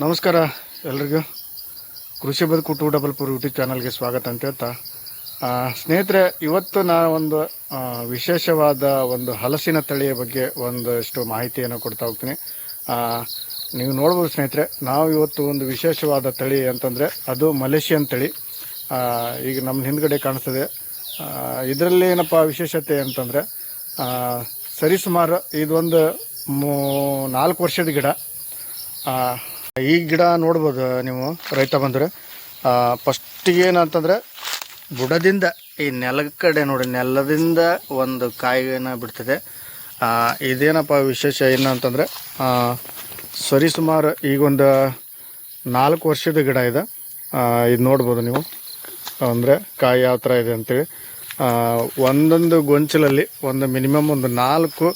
ನಮಸ್ಕಾರ ಎಲ್ರಿಗೂ ಕೃಷಿ ಬದುಕು 244 ಯೂಟ್ಯೂಬ್ ಚಾನಲ್ಗೆ ಸ್ವಾಗತ ಅಂತ ಹೇಳ್ತಾ ಸ್ನೇಹಿತರೆ, ಇವತ್ತು ನಾನು ಒಂದು ವಿಶೇಷವಾದ ಒಂದು ಹಲಸಿನ ತಳಿಯ ಬಗ್ಗೆ ಒಂದಷ್ಟು ಮಾಹಿತಿಯನ್ನು ಕೊಡ್ತಾ ಹೋಗ್ತೀನಿ. ನೀವು ನೋಡ್ಬೋದು ಸ್ನೇಹಿತರೆ, ನಾವು ಇವತ್ತು ಒಂದು ವಿಶೇಷವಾದ ತಳಿ ಅಂತಂದರೆ ಅದು ಮಲೇಷಿಯನ್ ತಳಿ. ಈಗ ನಮ್ಮ ಹಿಂದ್ಗಡೆ ಕಾಣಿಸ್ತದೆ. ಇದರಲ್ಲಿ ಏನಪ್ಪ ವಿಶೇಷತೆ ಅಂತಂದರೆ ಸರಿಸುಮಾರು ಇದೊಂದು 4 ವರ್ಷದ ಗಿಡ. ಈ ಗಿಡ ನೋಡ್ಬೋದು ನೀವು ರೈತ ಬಂದರೆ. ಫಸ್ಟಿಗೆ ಏನಂತಂದರೆ ಬುಡದಿಂದ ಈ ನೆಲದ ಕಡೆ ನೋಡಿ, ನೆಲದಿಂದ ಒಂದು ಕಾಯಿನ ಬಿಡ್ತದೆ. ಇದೇನಪ್ಪ ವಿಶೇಷ ಏನಂತಂದರೆ ಸರಿಸುಮಾರು ಈಗೊಂದು 4 ವರ್ಷದ ಗಿಡ ಇದೆ. ಇದು ನೋಡ್ಬೋದು ನೀವು, ಅಂದರೆ ಕಾಯಿ ಯಾವ ಥರ ಇದೆ ಅಂತೇಳಿ. ಒಂದೊಂದು ಗೊಂಚಲಲ್ಲಿ ಒಂದು ಮಿನಿಮಮ್ ಒಂದು 4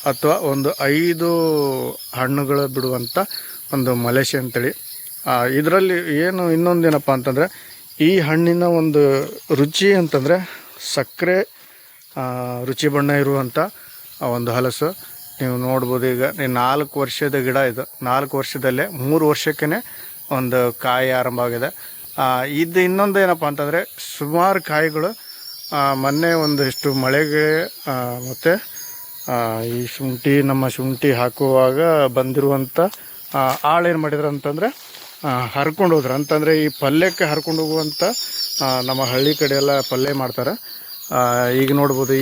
ಅಥವಾ ಒಂದು 5 ಹಣ್ಣುಗಳು ಬಿಡುವಂಥ ಒಂದು ಮಲೇಷಿಯನ್ ತಳಿ. ಇದರಲ್ಲಿ ಏನು ಇನ್ನೊಂದೇನಪ್ಪ ಅಂತಂದರೆ, ಈ ಹಣ್ಣಿನ ಒಂದು ರುಚಿ ಅಂತಂದರೆ ಸಕ್ಕರೆ ರುಚಿ ಬಣ್ಣ ಇರುವಂಥ ಒಂದು ಹಲಸು. ನೀವು ನೋಡ್ಬೋದು. ಈಗ 4 ವರ್ಷದ ಗಿಡ ಇದು. 4 ವರ್ಷದಲ್ಲೇ 3 ವರ್ಷಕ್ಕೇ ಒಂದು ಕಾಯಿ ಆರಂಭ ಆಗಿದೆ. ಇದು ಇನ್ನೊಂದು ಏನಪ್ಪ ಅಂತಂದರೆ, ಸುಮಾರು ಕಾಯಿಗಳು ಮೊನ್ನೆ ಒಂದಿಷ್ಟು ಮಳೆಗೆ ಮತ್ತು ಈ ನಮ್ಮ ಶುಂಠಿ ಹಾಕುವಾಗ ಬಂದಿರುವಂಥ ಆಳೇನು ಮಾಡಿದ್ರು ಅಂತಂದರೆ ಹರ್ಕೊಂಡು ಹೋದ್ರು. ಅಂತಂದರೆ ಈ ಪಲ್ಯಕ್ಕೆ ಹರ್ಕೊಂಡು ಹೋಗುವಂಥ ನಮ್ಮ ಹಳ್ಳಿ ಕಡೆ ಎಲ್ಲ ಪಲ್ಯ ಮಾಡ್ತಾರೆ. ಈಗ ನೋಡ್ಬೋದು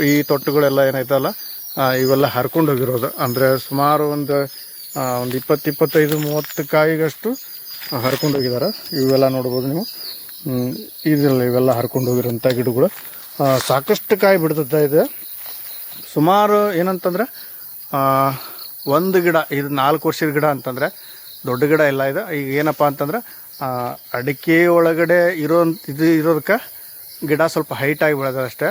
ಈ ತೊಟ್ಟುಗಳೆಲ್ಲ ಏನಾಯ್ತಲ್ಲ, ಇವೆಲ್ಲ ಹರ್ಕೊಂಡು ಹೋಗಿರೋದು. ಅಂದರೆ ಸುಮಾರು ಒಂದು 20, 25, 30 ಕಾಯಿಗಷ್ಟು ಹರ್ಕೊಂಡು ಹೋಗಿದ್ದಾರೆ. ಇವೆಲ್ಲ ನೋಡ್ಬೋದು ನೀವು. ಇವೆಲ್ಲ ಹರ್ಕೊಂಡು ಹೋಗಿರೋಂಥ ಗಿಡಗಳು ಸಾಕಷ್ಟು ಕಾಯಿ ಬಿಡ್ತದೆ. ಇದೆ ಸುಮಾರು ಏನಂತಂದರೆ ಒಂದು ಗಿಡ ಇದು 4 ವರ್ಷದ ಗಿಡ ಅಂತಂದರೆ ದೊಡ್ಡ ಗಿಡ ಎಲ್ಲ ಇದೆ. ಈಗ ಏನಪ್ಪ ಅಂತಂದ್ರೆ ಅಡಿಕೆ ಒಳಗಡೆ ಇರೋದಕ್ಕೆ ಗಿಡ ಸ್ವಲ್ಪ ಹೈಟಾಗಿ ಬೆಳೆದ ಅಷ್ಟೇ.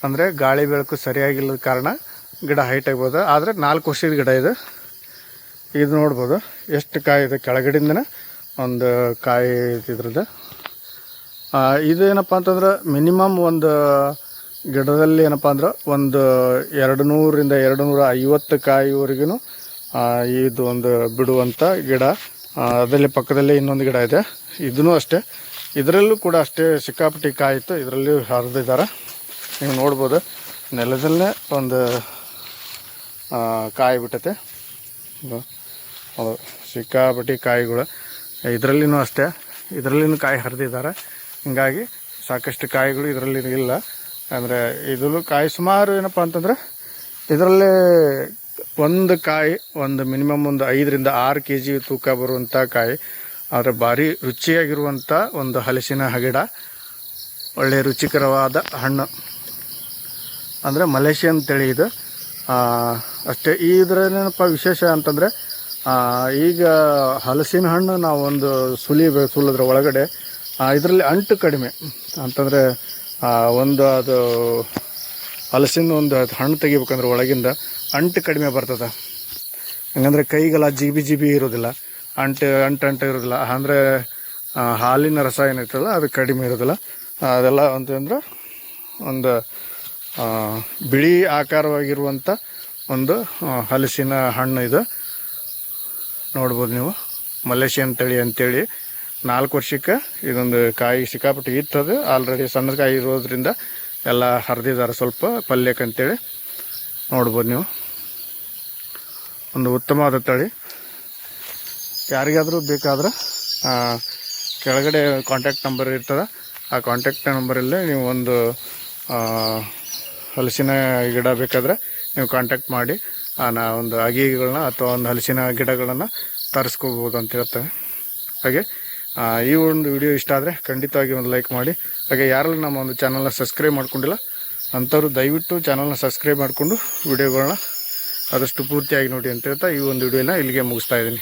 ಅಂದರೆ ಗಾಳಿ ಬೆಳಕು ಸರಿಯಾಗಿಲ್ಲದ ಕಾರಣ ಗಿಡ ಹೈಟಾಗಿ ಬೆಳೆದ. ಆದರೆ 4 ವರ್ಷದ ಗಿಡ ಇದೆ. ಇದು ನೋಡ್ಬೋದು ಎಷ್ಟು ಕಾಯಿ ಇದೆ. ಕೆಳಗಡೆಯಿಂದನೇ ಒಂದು ಕಾಯಿ ಇದ್ರದ್ದು. ಇದೇನಪ್ಪ ಅಂತಂದ್ರೆ ಮಿನಿಮಮ್ ಒಂದು ಗಿಡದಲ್ಲಿ ಏನಪ್ಪ ಅಂದ್ರೆ ಒಂದು 200ರಿಂದ 250 ಕಾಯಿವರೆಗೂ ಇದು ಒಂದು ಬಿಡುವಂಥ ಗಿಡ. ಅದರಲ್ಲಿ ಪಕ್ಕದಲ್ಲೇ ಇನ್ನೊಂದು ಗಿಡ ಇದೆ. ಇದೂ ಅಷ್ಟೇ. ಇದರಲ್ಲೂ ಕೂಡ ಅಷ್ಟೇ ಸಿಕ್ಕಾಪಟ್ಟಿ ಕಾಯಿತ್ತು. ಇದರಲ್ಲಿ ಹರಿದಿದ್ದಾರೆ. ನೀವು ನೋಡ್ಬೋದು ನೆಲದಲ್ಲೇ ಒಂದು ಕಾಯಿ ಬಿಟ್ಟೈತೆ. ಸಿಕ್ಕಾಪಟ್ಟಿ ಕಾಯಿಗಳು. ಇದರಲ್ಲಿನೂ ಅಷ್ಟೇ, ಇದರಲ್ಲಿನೂ ಕಾಯಿ ಹರಿದಿದ್ದಾರೆ. ಹೀಗಾಗಿ ಸಾಕಷ್ಟು ಕಾಯಿಗಳು ಇದರಲ್ಲಿ ಇಲ್ಲ. ಅಂದರೆ ಇದರಲ್ಲೂ ಕಾಯಿ ಸುಮಾರು ಏನಪ್ಪ ಅಂತಂದರೆ ಇದರಲ್ಲೇ ಒಂದು ಕಾಯಿ ಒಂದು ಮಿನಿಮಮ್ ಒಂದು 5ರಿಂದ 6 kg ತೂಕ ಬರುವಂಥ ಕಾಯಿ. ಆದರೆ ಭಾರಿ ರುಚಿಯಾಗಿರುವಂಥ ಒಂದು ಹಲಸಿನ ಗಿಡ, ಒಳ್ಳೆಯ ರುಚಿಕರವಾದ ಹಣ್ಣು. ಅಂದರೆ ಮಲೇಷಿಯನ್ ತಳಿ ಇದು ಅಷ್ಟೇ. ಇದರೇನಪ್ಪ ವಿಶೇಷ ಅಂತಂದರೆ, ಈಗ ಹಲಸಿನ ಹಣ್ಣು ನಾವು ಒಂದು ಸುಲಿದ್ರೆ ಒಳಗಡೆ ಇದರಲ್ಲಿ ಅಂಟು ಕಡಿಮೆ ಅಂತಂದರೆ ಒಂದು ಅದು ಹಲಸಿನ ಒಂದು ಹಣ್ಣು ತೆಗಿಬೇಕಂದ್ರೆ ಒಳಗಿಂದ ಅಂಟು ಕಡಿಮೆ ಬರ್ತದೆ. ಹಂಗಂದ್ರೆ ಕೈಗೆಲ್ಲ ಜಿಬಿ ಇರೋದಿಲ್ಲ, ಅಂಟು ಇರೋದಿಲ್ಲ. ಅಂದರೆ ಹಾಲಿನ ರಸ ಏನೈತಲ್ಲ ಅದು ಕಡಿಮೆ ಇರೋದಿಲ್ಲ. ಅದೆಲ್ಲ ಅಂತಂದ್ರೆ ಒಂದು ಬಿಳಿ ಆಕಾರವಾಗಿರುವಂಥ ಒಂದು ಹಲಸಿನ ಹಣ್ಣು ಇದು. ನೋಡ್ಬೋದು ನೀವು, ಮಲೇಷಿಯನ್ ತಳಿ ಅಂತೇಳಿ. 4 ವರ್ಷಕ್ಕೆ ಇದೊಂದು ಕಾಯಿ ಸಿಕ್ಕಾಪಟ್ಟೆ ಇತ್ತದು. ಆಲ್ರೆಡಿ ಸಣ್ಣ ಕಾಯಿ ಇರೋದ್ರಿಂದ ಎಲ್ಲ ಹರಿದಿದ್ದಾರೆ ಸ್ವಲ್ಪ ಪಲ್ಯಕ್ಕಂತೇಳಿ. ನೋಡ್ಬೋದು ನೀವು, ಒಂದು ಉತ್ತಮವಾದ ತಳಿ. ಯಾರಿಗಾದರೂ ಬೇಕಾದ್ರೆ ಕೆಳಗಡೆ ಕಾಂಟ್ಯಾಕ್ಟ್ ನಂಬರ್ ಇರ್ತದೆ. ಆ ಕಾಂಟ್ಯಾಕ್ಟ್ ನಂಬರಲ್ಲೇ ನೀವು ಒಂದು ಹಲಸಿನ ಗಿಡ ಬೇಕಾದರೆ ನೀವು ಕಾಂಟ್ಯಾಕ್ಟ್ ಮಾಡಿ ಒಂದು ಅಗಿಗಳನ್ನ ಅಥವಾ ಒಂದು ಹಲಸಿನ ಗಿಡಗಳನ್ನು ತರಿಸ್ಕೋಬೋದು ಅಂತ ಹೇಳ್ತೇವೆ. ಹಾಗೆ ಈ ಒಂದು ವಿಡಿಯೋ ಇಷ್ಟ ಆದರೆ ಖಂಡಿತವಾಗಿ ಒಂದು ಲೈಕ್ ಮಾಡಿ. ಹಾಗೆ ಯಾರೆಲ್ಲ ನಮ್ಮ ಒಂದು ಚಾನಲ್ನ ಸಬ್ಸ್ಕ್ರೈಬ್ ಮಾಡ್ಕೊಂಡಿಲ್ಲ ಅಂಥವ್ರು ದಯವಿಟ್ಟು ಚಾನಲ್ನ ಸಬ್ಸ್ಕ್ರೈಬ್ ಮಾಡಿಕೊಂಡು ವಿಡಿಯೋಗಳನ್ನ ಆದಷ್ಟು ಪೂರ್ತಿಯಾಗಿ ನೋಡಿ ಅಂತ ಹೇಳ್ತಾ ಈ ಒಂದು ವಿಡಿಯೋನ ಇಲ್ಲಿಗೆ ಮುಗಿಸ್ತಾ ಇದ್ದೀನಿ.